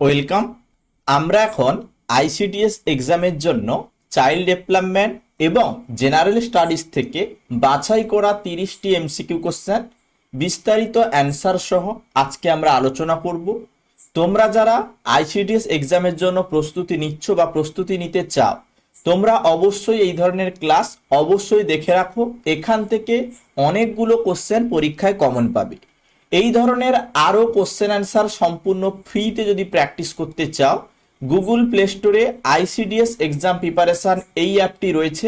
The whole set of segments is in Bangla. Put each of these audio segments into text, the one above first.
ওয়েলকাম। আমরা এখন আইসিডিএস এক্সামের জন্য চাইল্ড ডেভেলপমেন্ট এবং জেনারেল স্টাডিজ থেকে বাছাই করা 30টি এমসিকিউ কোশ্চেন বিস্তারিত অ্যান্সার সহ আজকে আমরা আলোচনা করব। তোমরা যারা আইসিডিএস এক্সামের জন্য প্রস্তুতি নিচ্ছ বা প্রস্তুতি নিতে চাও, তোমরা অবশ্যই এই ধরনের ক্লাস অবশ্যই দেখে রাখো। এখান থেকে অনেকগুলো কোশ্চেন পরীক্ষায় কমন পাবে। এই ধরনের আরও কোশ্চেন অ্যান্সার সম্পূর্ণ ফ্রিতে যদি প্র্যাকটিস করতে চাও, গুগল প্লে স্টোরে আইসিডিএস এক্সাম প্রিপারেশান এই অ্যাপটি রয়েছে,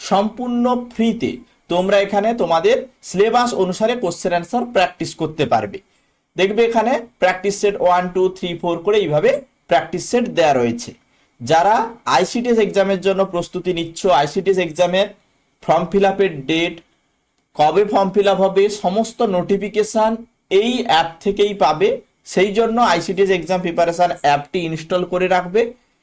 সম্পূর্ণ ফ্রিতে তোমরা এখানে তোমাদের সিলেবাস অনুসারে কোশ্চেন অ্যান্সার প্র্যাকটিস করতে পারবে। দেখবে এখানে প্র্যাকটিস সেট 1 2 3 4 করে এইভাবে প্র্যাকটিস সেট দেওয়া রয়েছে। যারা আইসিডিএস এক্সামের জন্য প্রস্তুতি নিচ্ছ, আইসিডিএস এক্সামের ফর্ম ফিল আপের ডেট, কবে ফর্ম ফিল আপ হবে, সমস্ত নোটিফিকেশান এই অ্যাপ থেকেই পাবে। সেই জন্য আইসিডিএস এক্সাম প্রিপারেশান অ্যাপটি ইনস্টল করে রাখবে।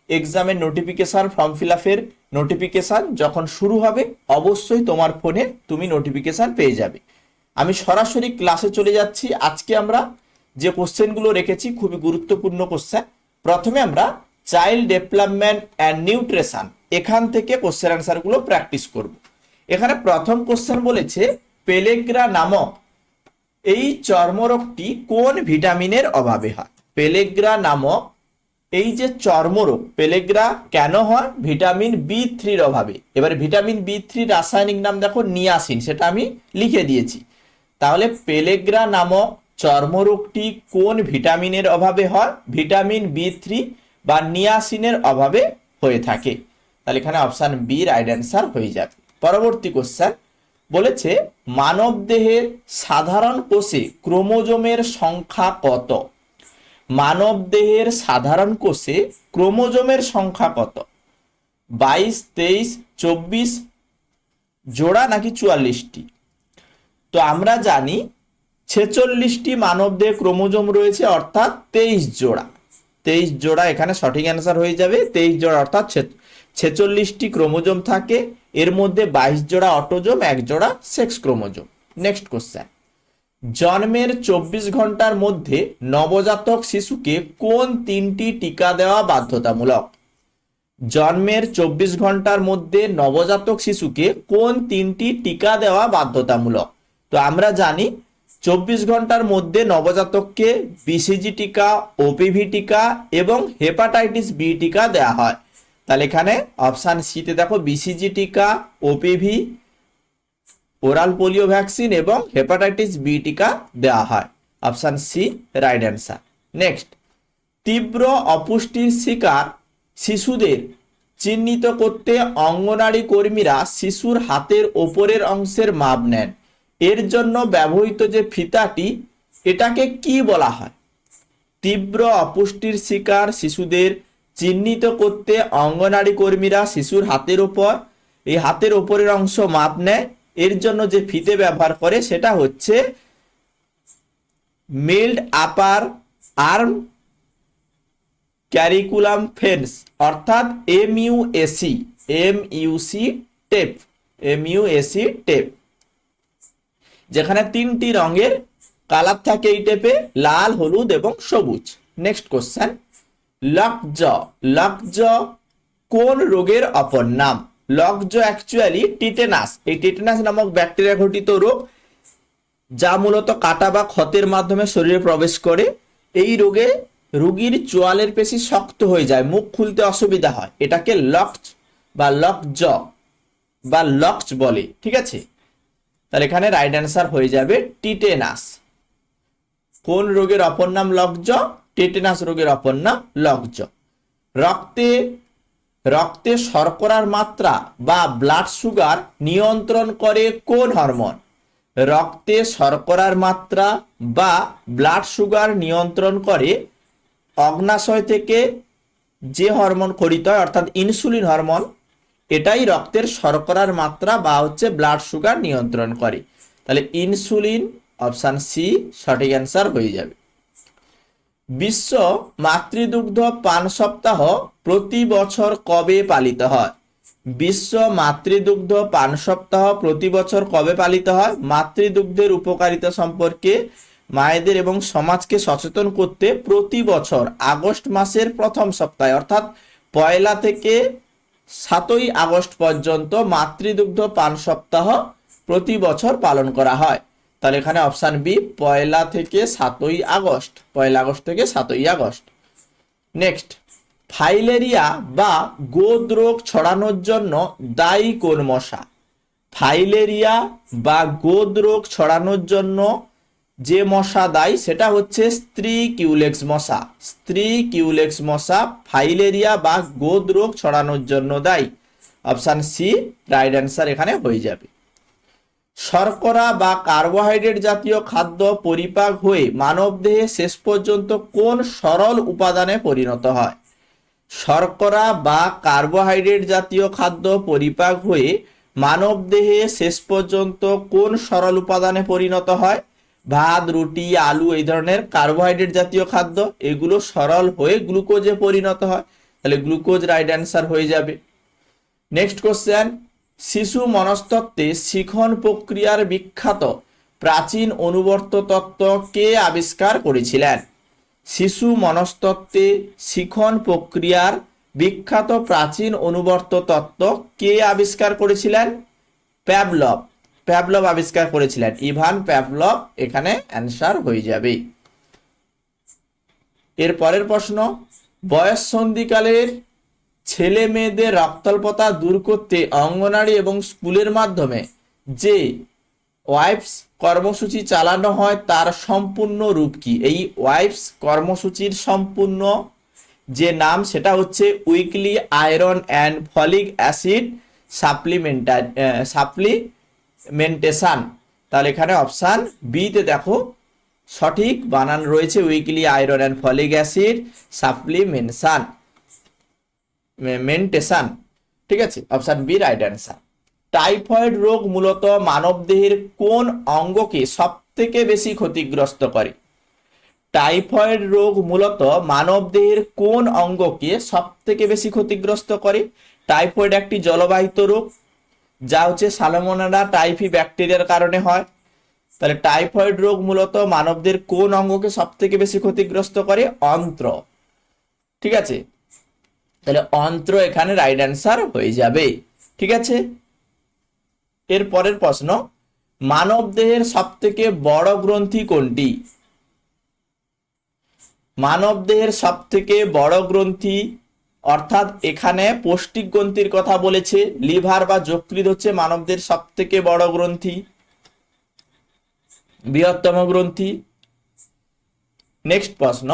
এক্সামের নোটিফিকেশান, ফর্ম ফিল আপের নোটিফিকেশান যখন শুরু হবে অবশ্যই তোমার ফোনে তুমি নোটিফিকেশান পেয়ে যাবে। আমি সরাসরি ক্লাসে চলে যাচ্ছি। আজকে আমরা যে কোশ্চেনগুলো রেখেছি খুবই গুরুত্বপূর্ণ কোশ্চেন। প্রথমে আমরা চাইল্ড ডেভেলপমেন্ট অ্যান্ড নিউট্রিশন এখান থেকে কোশ্চেন অ্যান্সারগুলো প্র্যাকটিস করব। এখানে প্রথম কোশ্চেন বলেছে, পেলেগ্রা নামক এই চর্মরোগটি কোন ভিটামিনের অভাবে হয়? পেলেগ্রা নামক এই যে চর্মরোগ, পেলেগ্রা কেন হয়? ভিটামিন বি3 অভাবে। এবারে ভিটামিন বি3 রাসায়নিক নাম দেখো নিয়াসিন, সেটা আমি লিখে দিয়েছি। তাহলে পেলেগ্রা নামক চর্মরোগটি কোন ভিটামিনের অভাবে হয়? ভিটামিন বি3 বা নিয়াসিনের অভাবে হয়ে থাকে। তাহলে এখানে অপশান বি রাইট অ্যান্সার হয়ে যাবে। পরবর্তী কোশ্চেন বলেছে, মানব দেহের সাধারণ কোষে ক্রোমোজোমের সংখ্যা কত? মানব দেহের সাধারণ কোষে ক্রোমোজোমের সংখ্যা কত? 22, 23, 24 জোড়া নাকি 44টি? তো আমরা জানি 46টি মানব দেহে ক্রোমোজোম রয়েছে, অর্থাৎ 23 জোড়া। 23 জোড়া এখানে সঠিক অ্যান্সার হয়ে যাবে। 23 জোড়া অর্থাৎ 46টি ক্রোমোজোম থাকে। এর মধ্যে 22 জোড়া অটোজোম, 1 জোড়া সেক্স ক্রোমোজোম। নেক্সট কোশ্চেন, জন্মের 24 ঘন্টার মধ্যে নবজাতক শিশুকে কোন 3টি টিকা দেওয়া বাধ্যতামূলক? জন্মের 24 ঘন্টার মধ্যে নবজাতক শিশুকে কোন 3টি টিকা দেওয়া বাধ্যতামূলক? তো আমরা জানি 24 ঘন্টার মধ্যে নবজাতককে বিসিজি টিকা, ওপিভি টিকা এবং হেপাটাইটিস বি টিকা দেওয়া হয়। তাহলে এখানে অপশান সিতে দেখো বিসিজি টিকা, ওপিভি, ওরাল পোলিও ভ্যাকসিন এবং হেপাটাইটিস বি টিকা দেওয়া হয়। Option C right answer. Next, তীব্র অপুষ্টির শিকার শিশুদের চিহ্নিত করতে অঙ্গনারী কর্মীরা শিশুর হাতের ওপরের অংশের মাপ নেন। এর জন্য ব্যবহৃত যে ফিতাটি, এটাকে কি বলা হয়? তীব্র অপুষ্টির শিকার শিশুদের চিহ্নিত করতে অঙ্গনারী কর্মীরা শিশুর হাতের ওপর, এই হাতের ওপরের অংশ মাপ নেয়। এর জন্য যে ফিতে ব্যবহার করে সেটা হচ্ছে মিল্ড আপার আর্ম ক্যারিকুলাম ফেন্স, অর্থাৎ এমইউএসি, এমইউসি টেপ, এমইউএসি টেপ, যেখানে 3টি রঙের কালার থাকে এই টেপে, লাল, হলুদ এবং সবুজ। নেক্সট কোশ্চেন, লকজ, লকজ কোন রোগের অপর নাম? লকজ অ্যাকচুয়ালি টিটেনাস, এই টিটেনাস নামক ব্যাকটেরিয়া ঘটিত রোগ, যা মূলত কাটা বা ক্ষতের মাধ্যমে শরীরে প্রবেশ করে। এই রোগে রোগীর চোয়ালের পেশি শক্ত হয়ে যায়, মুখ খুলতে অসুবিধা হয়। এটাকে লকজ বা লকজ বা লকজ বলে। ঠিক আছে, তাহলে এখানে রাইট অ্যান্সার হয়ে যাবে টিটেনাস। কোন রোগের অপর নাম লকজ? টিটেনাস রোগের অপর নাম লকজ। রক্তে রক্তে শর্করার মাত্রা বা ব্লাড সুগার নিয়ন্ত্রণ করে কোন হরমোন? রক্তে শর্করার মাত্রা বা ব্লাড সুগার নিয়ন্ত্রণ করে অগ্নাশয় থেকে যে হরমোন খরিত হয়, অর্থাৎ ইনসুলিন হরমোন। এটাই রক্তের শর্করার মাত্রা বা হচ্ছে ব্লাড সুগার নিয়ন্ত্রণ করে। তাহলে ইনসুলিন, অপশান সি সঠিক অ্যান্সার হয়ে যাবে। বিশ্ব মাতৃদুগ্ধ পান সপ্তাহ প্রতি বছর কবে পালিত হয়? বিশ্ব মাতৃদুগ্ধ পান সপ্তাহ প্রতি বছর কবে পালিত হয়? মাতৃদুগ্ধের উপকারিতা সম্পর্কে মায়েদের এবং সমাজকে সচেতন করতে প্রতি বছর আগস্ট মাসের প্রথম সপ্তাহে অর্থাৎ 1 থেকে 7 আগস্ট পর্যন্ত মাতৃদুগ্ধ পান সপ্তাহ প্রতি বছর পালন করা হয়। তাহলে এখানে অপশন বি 1 থেকে 7 আগস্ট, 1 আগস্ট থেকে 7 আগস্ট। নেক্সট, ফাইলেরিয়া বা গোদ রোগ ছড়ানোর জন্য দায়ী কোন মশা? ফাইলেরিয়া বা গোদ রোগ ছড়ানোর জন্য যে মশা দায়ী সেটা হচ্ছে স্ত্রী কিউলেক্স মশা। স্ত্রী কিউলেক্স মশা ফাইলেরিয়া বা গোদ রোগ ছড়ানোর জন্য দায়ী। অপশন সি রাইট অ্যান্সার এখানে হয়ে যাবে। শর্করা বা কার্বোহাইড্রেট জাতীয় খাদ্য পরিপাক হয়ে মানবদেহে শেষ পর্যন্ত কোন সরল উপাদানে পরিণত হয়? শর্করা বা কার্বোহাইড্রেট জাতীয় খাদ্য পরিপাক হয়ে মানবদেহে শেষ পর্যন্ত কোন সরল উপাদানে পরিণত হয়? ভাত, রুটি, আলু এই ধরনের কার্বোহাইড্রেট জাতীয় খাদ্য, এগুলো সরল হয়ে গ্লুকোজে পরিণত হয়। তাহলে গ্লুকোজ রাইট অ্যান্সার হয়ে যাবে। নেক্সট কোশ্চেন, শিশু মনস্তত্ত্বে শিখন প্রক্রিয়ার বিখ্যাত প্রাচীন অনুবর্ত তত্ত্ব কে আবিষ্কার করেছিলেন? শিশু মনস্তত্ত্বে শিখন প্রক্রিয়ার বিখ্যাত প্রাচীন অনুবর্ত তত্ত্ব কে আবিষ্কার করেছিলেন? প্যাভলভ। প্যাভলভ আবিষ্কার করেছিলেন, ইভান প্যাভলভ এখানে অ্যান্সার হয়ে যাবে। এর পরের প্রশ্ন, বয়ঃসন্ধিকালের ছেলে মেয়েদের রক্তাল্পতা দূর করতে অঙ্গনারী এবং স্কুলের মাধ্যমে যে ওয়াইপস কর্মসূচি চালানো হয় তার সম্পূর্ণ রূপ কি? এই ওয়াইপস কর্মসূচির সম্পূর্ণ যে নাম সেটা হচ্ছে weekly iron and folic acid supplementation. তাহলে এখানে অপশান বিতে দেখো সঠিক বানান রয়েছে, weekly iron and folic acid supplementation. ঠিক আছে, option B right answer. Typhoid রোগ মূলত মানবদেহের কোন অঙ্গকে সব থেকে বেশি ক্ষতিগ্রস্ত করে? টাইফয়েড রোগ মূলত মানবদেহের কোন অঙ্গকে সব থেকে বেশি ক্ষতিগ্রস্ত করে? টাইফয়েড একটি জলবাহিত রোগ যা হচ্ছে সালমোনেলা টাইফি ব্যাকটেরিয়ার কারণে হয়। তাহলে টাইফয়েড রোগ মূলত মানবদের কোন অঙ্গকে সব থেকে বেশি ক্ষতিগ্রস্ত করে? অন্ত্র। ঠিক আছে, তাহলে অন্ত্র এখানে রাইট অ্যান্সার হয়ে যাবে। ঠিক আছে, এর পরের প্রশ্ন, মানবদেহের সব থেকে বড় গ্রন্থি কোনটি? মানবদেহের সব থেকে বড় গ্রন্থি অর্থাৎ এখানে পৌষ্টিক গ্রন্থির কথা বলেছে, লিভার বা যকৃৎ হচ্ছে মানবদের সব থেকে বড় গ্রন্থি, বৃহত্তম গ্রন্থি। নেক্সট প্রশ্ন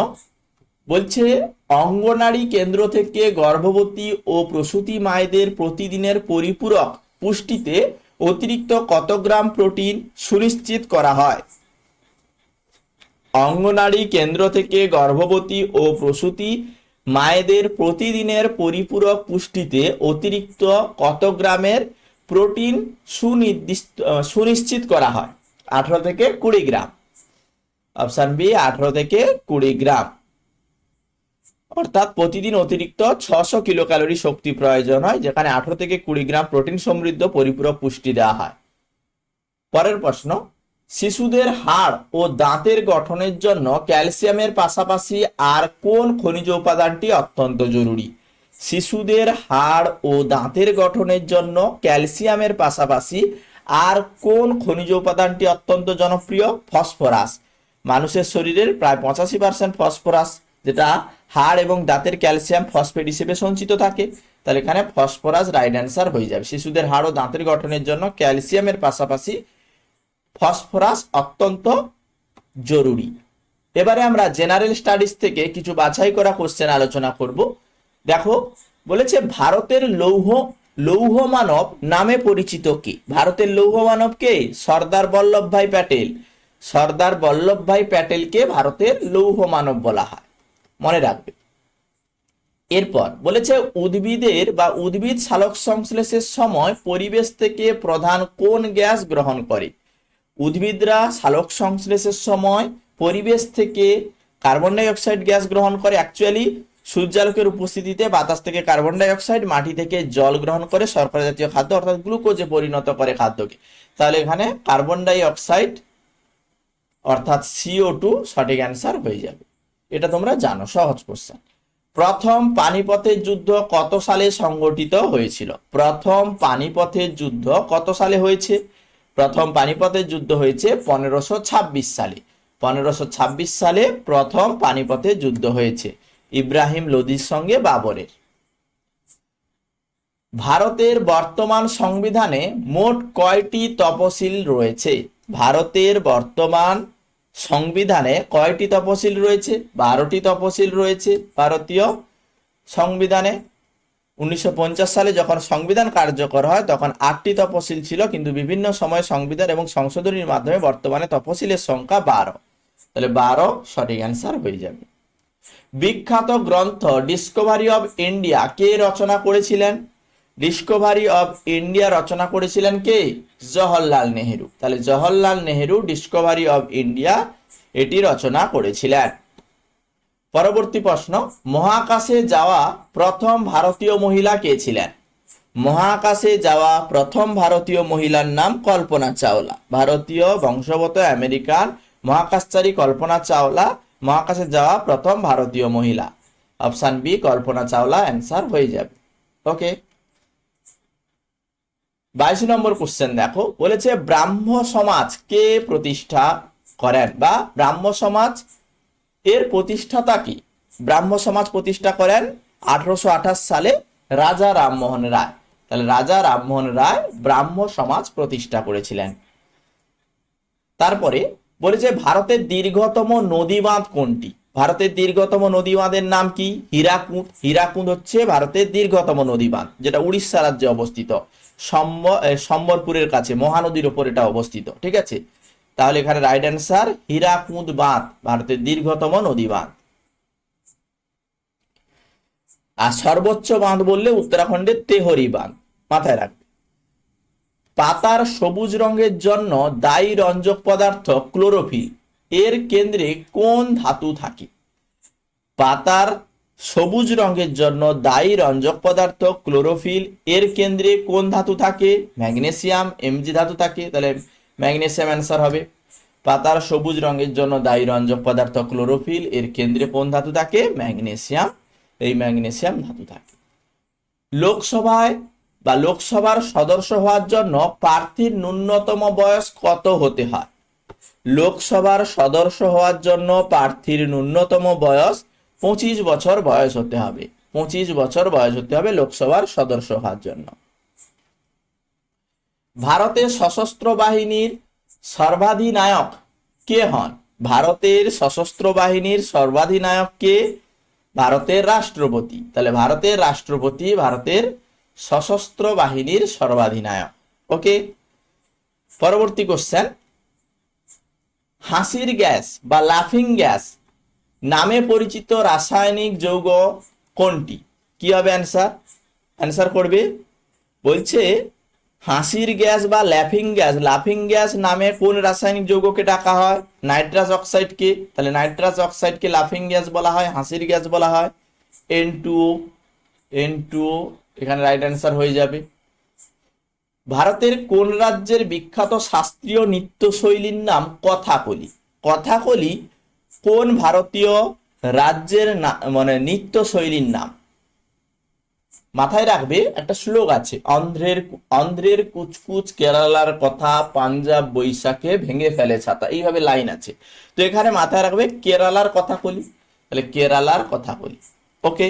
বলছে, অঙ্গনারী কেন্দ্র থেকে গর্ভবতী ও প্রসূতি মায়েদের প্রতিদিনের পরিপূরক পুষ্টিতে অতিরিক্ত কত গ্রাম প্রোটিন সুনিশ্চিত করা হয়? অঙ্গনারী কেন্দ্র থেকে গর্ভবতী ও প্রসূতি মায়েদের প্রতিদিনের পরিপূরক পুষ্টিতে অতিরিক্ত কত গ্রামের প্রোটিন সুনিশ্চিত করা হয়? 18 থেকে 20 গ্রাম। অপশন বি 18 থেকে 20 গ্রাম। অর্থাৎ প্রতিদিন অতিরিক্ত 600 কিলো ক্যালোরি শক্তি প্রয়োজন হয়, যেখানে 18 থেকে 20 গ্রাম প্রোটিন সমৃদ্ধ পরিপূরক পুষ্টি দেওয়া হয়। পরের প্রশ্ন, শিশুদের হাড় ও দাঁতের গঠনের জন্য ক্যালসিয়ামের পাশাপাশি আর কোন খনিজ উপাদানটি অত্যন্ত জরুরি? শিশুদের হাড় ও দাঁতের গঠনের জন্য ক্যালসিয়ামের পাশাপাশি আর কোন খনিজ উপাদানটি অত্যন্ত জনপ্রিয়? ফসফরাস। মানুষের শরীরের প্রায় 85% ফসফরাস, যেটা হাড় এবং দাঁতের ক্যালসিয়াম ফসফেট হিসেবে সঞ্চিত থাকে। তাহলে এখানে ফসফরাস রাইট অ্যান্সার হয়ে যাবে। শিশুদের হাড় ও দাঁতের গঠনের জন্য ক্যালসিয়ামের পাশাপাশি ফসফরাস অত্যন্ত জরুরি। এবারে আমরা জেনারেল স্টাডিজ থেকে কিছু বাছাই করা কোশ্চেন আলোচনা করব। দেখো বলেছে, ভারতের লৌহ মানব নামে পরিচিত কে? ভারতের লৌহ মানব কে? সর্দার বল্লভভাই প্যাটেল। সর্দার বল্লভভাই প্যাটেলকে ভারতের লৌহ মানব বলা হয়, মনে রাখবে। এরপর বলেছে, উদ্ভিদের বা উদ্ভিদ সালোক সংশ্লেষের সময় পরিবেশ থেকে প্রধান কোন গ্যাস গ্রহণ করে? উদ্ভিদরা সালোক সংশ্লেষের সময় পরিবেশ থেকে কার্বন ডাই অক্সাইড গ্যাস গ্রহণ করে। অ্যাকচুয়ালি সূর্যালোকের উপস্থিতিতে বাতাস থেকে কার্বন ডাই অক্সাইড, মাটি থেকে জল গ্রহণ করে শর্করা জাতীয় খাদ্য অর্থাৎ গ্লুকোজে পরিণত করে খাদ্যকে। তাহলে এখানে কার্বন ডাই অক্সাইড অর্থাৎ CO2 সঠিক অ্যান্সার হয়ে যাবে। এটা তোমরা জানো, সহজ কোশ্চেন। প্রথম পানিপথের যুদ্ধ কত সালে সংগঠিত হয়েছিল? প্রথম পানিপথের যুদ্ধ কত সালে হয়েছে? প্রথম পানিপথের যুদ্ধ হয়েছে 1526 সালে। 1526 সালে প্রথম পানিপথের যুদ্ধ হয়েছে ইব্রাহিম লোদির সঙ্গে বাবরের। ভারতের বর্তমান সংবিধানে মোট কয়টি তফসিল রয়েছে? ভারতের বর্তমান সংবিধানে কয়টি তফসিল রয়েছে? 12টি তফসিল রয়েছে ভারতীয় সংবিধানে। 1950 সালে যখন সংবিধান কার্যকর হয় তখন 8টি তফসিল ছিল, কিন্তু বিভিন্ন সময় সংবিধান এবং সংশোধনীর মাধ্যমে বর্তমানে তফসিলের সংখ্যা 12। তাহলে 12 সঠিক অ্যান্সার হয়ে যাবে। বিখ্যাত গ্রন্থ ডিসকভারি অফ ইন্ডিয়া কে রচনা করেছিলেন? ডিসকভারি অফ ইন্ডিয়া রচনা করেছিলেন কে? জওহরলাল নেহেরু। তাহলে Jawaharlal Nehru Discovery of India এটি রচনা করেছিলেন। পরবর্তী প্রশ্ন, মহাকাশে যাওয়া প্রথম ভারতীয় মহিলা কে ছিলেন? মহাকাশে যাওয়া প্রথম ভারতীয় মহিলার নাম কল্পনা চাওলা। ভারতীয় বংশগত আমেরিকান মহাকাশচারী কল্পনা চাওলা মহাকাশে যাওয়া প্রথম ভারতীয় মহিলা। Option B Kalpana Chawla answer হয়ে যাবে। ওকে, 22 নম্বর কোশ্চেন দেখো, বলেছে ব্রাহ্ম সমাজ কে প্রতিষ্ঠা করেন, বা ব্রাহ্ম সমাজ এর প্রতিষ্ঠাতা কি? ব্রাহ্ম সমাজ প্রতিষ্ঠা করেন 1828 সালে রাজা রামমোহন রায়। তাহলে রাজা রামমোহন রায় ব্রাহ্ম সমাজ প্রতিষ্ঠা করেছিলেন। তারপরে বলেছে ভারতের দীর্ঘতম নদী বাঁধ কোনটি? ভারতের দীর্ঘতম নদী বাঁধের নাম কি? হীরাকুদ। হীরাকুদ হচ্ছে ভারতের দীর্ঘতম নদী বাঁধ, যেটা উড়িষ্যা রাজ্যে অবস্থিত, সম্বলপুরের কাছে, মহানদীর ওপর এটা অবস্থিত। ঠিক আছে, তাহলে এখানে রাইট অ্যান্সার হীরাকুদ বাঁধ ভারতের দীর্ঘতম নদী বাঁধ। আর সর্বোচ্চ বাঁধ বললে উত্তরাখণ্ডের তেহরি বাঁধ, মাথায় রাখবে। পাতার সবুজ রঙের জন্য দায়ী রঞ্জক পদার্থ ক্লোরোফিল এর কেন্দ্রে কোন ধাতু থাকে? পাতার সবুজ রঙের জন্য দায়ী রঞ্জক পদার্থ ক্লোরোফিল এর কেন্দ্রে কোন ধাতু থাকে? ম্যাগনেসিয়াম, Mg ধাতু থাকে। তাহলে ম্যাগনেসিয়াম অ্যান্সার হবে। পাতার সবুজ রঙের জন্য দায়ী রঞ্জক পদার্থ ক্লোরোফিল এর কেন্দ্রে কোন ধাতু থাকে? ম্যাগনেসিয়াম। এই ম্যাগনেসিয়াম ধাতু থাকে। লোকসভায় বা লোকসভার সদস্য হওয়ার জন্য প্রার্থীর ন্যূনতম বয়স কত হতে হয়? লোকসভার সদস্য হওয়ার জন্য প্রার্থীর ন্যূনতম বয়স 25 বছর বয়স হতে হবে। 25 বছর বয়স হতে হবে লোকসভার সদস্য হওয়ার জন্য। ভারতের সশস্ত্র বাহিনীর সর্বাধিনায়ক কে হন? ভারতের সশস্ত্র বাহিনীর সর্বাধিনায়ক কে? ভারতের রাষ্ট্রপতি। তাহলে ভারতের রাষ্ট্রপতি ভারতের সশস্ত্র বাহিনীর সর্বাধিনায়ক। ওকে, পরবর্তী কোশ্চেন, হাসির গ্যাস বা লাফিং গ্যাস নামে পরিচিত রাসায়নিক যৌগ কোনটি? কি হবে অ্যান্সার? অ্যান্সার করবে, বলছে হাসির গ্যাস বা লাফিং গ্যাস নামে কোন রাসায়নিক যৌগকে ডাকা হয়? নাইট্রাস অক্সাইডকে। তাহলে নাইট্রাস অক্সাইডকে লাফিং গ্যাস বলা হয়, হাসির গ্যাস বলা হয়। N2O এখানে রাইট অ্যান্সার হয়ে যাবে। ভারতের কোন রাজ্যের বিখ্যাত শাস্ত্রীয় নৃত্যশৈলীর নাম কথাকলি? কথাকলি কোন ভারতীয় রাজ্যের মানে নৃত্যশৈলীর নাম? মাথায় রাখবে, একটা শ্লোক আছে, অন্ধ্রের কুচকুচ কেরালার কথা, পাঞ্জাব বৈশাখে ভেঙে ফেলে ছাতা, এইভাবে লাইন আছে। তো এখানে মাথায় রাখবে কেরালার কথাকলি। তাহলে কেরালার কথাকলি। ওকে,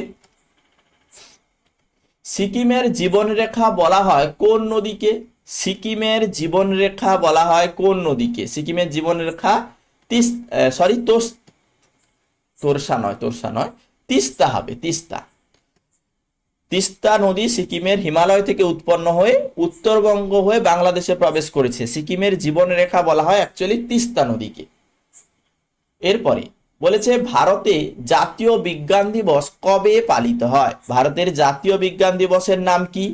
সিকিমের জীবনরেখা বলা হয় কোন নদীকে? সিকিমের জীবনরেখা বলা হয় কোন নদীকে? সিকিমের জীবনরেখা তোরসা নয়, তিস্তা হবে, তিস্তা। তিস্তা নদী সিকিমের হিমালয় থেকে উৎপন্ন হয়ে উত্তরবঙ্গ হয়ে বাংলাদেশে প্রবেশ করেছে। সিকিমের জীবনরেখা বলা হয় অ্যাকচুয়ালি তিস্তা নদীকে। এরপরে বলেছে ভারতে জাতীয় বিজ্ঞান দিবস কবে পালিত হয়? ভারতের জাতীয় বিজ্ঞান দিবসের নাম কি?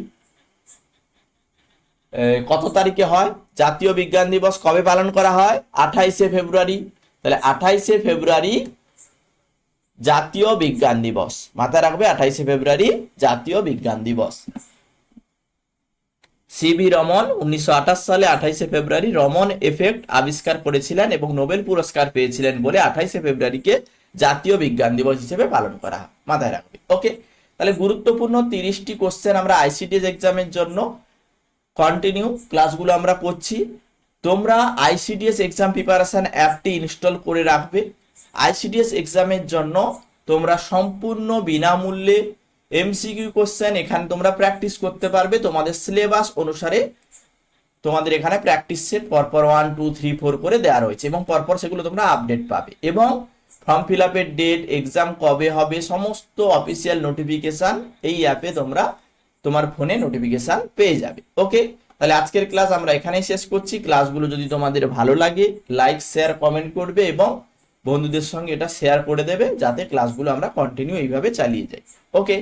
কত তারিখে হয়? জাতীয় বিজ্ঞান দিবস কবে পালন করা হয়? 28শে ফেব্রুয়ারি। তাহলে 28শে ফেব্রুয়ারি জাতীয় বিজ্ঞান দিবস। মাথায় রাখবে 28শে ফেব্রুয়ারি জাতীয় বিজ্ঞান দিবস। সিভি রমন 1928 সালে 28শে ফেব্রুয়ারি রমন এফেক্ট আবিষ্কার করেছিলেন এবং নোবেল পুরস্কার পেয়েছিলেন বলে 28শে ফেব্রুয়ারিকে জাতীয় বিজ্ঞান দিবস হিসেবে পালন করা হয়, মাথায় রাখবে। ওকে, তাহলে গুরুত্বপূর্ণ 30টি কোশ্চেন আমরা আইসিডিএস এক্সামের জন্য কন্টিনিউ ক্লাসগুলো আমরা করছি। তোমরা আইসিডিএস এক্সাম প্রিপারেশন অ্যাপটি ইনস্টল করে রাখবে। আইসিডিএস এক্সামের জন্য তোমরা সম্পূর্ণ বিনামূল্যে এমসিকিউ কোশ্চেন এখানে তোমরা প্র্যাকটিস করতে পারবে। তোমাদের সিলেবাস অনুসারে তোমাদের এখানে প্র্যাকটিস সেট পরপর 1 2 3 4 করে দেওয়া রয়েছে এবং পরপর সেগুলো তোমরা আপডেট পাবে। এবং ফর্ম ফিল আপের ডেট, এক্সাম কবে হবে, সমস্ত অফিসিয়াল নোটিফিকেশন এই অ্যাপে তোমরা তোমার ফোনে নোটিফিকেশন পেয়ে যাবে। ওকে, তাহলে আজকের ক্লাস আমরা এখানেই শেষ করছি। ক্লাসগুলো যদি তোমাদের ভালো লাগে লাইক শেয়ার কমেন্ট করবে এবং বন্ধুদের সঙ্গে এটা শেয়ার করে দেবে যাতে ক্লাসগুলো আমরা কন্টিনিউ এইভাবে চালিয়ে যাই। ওকে।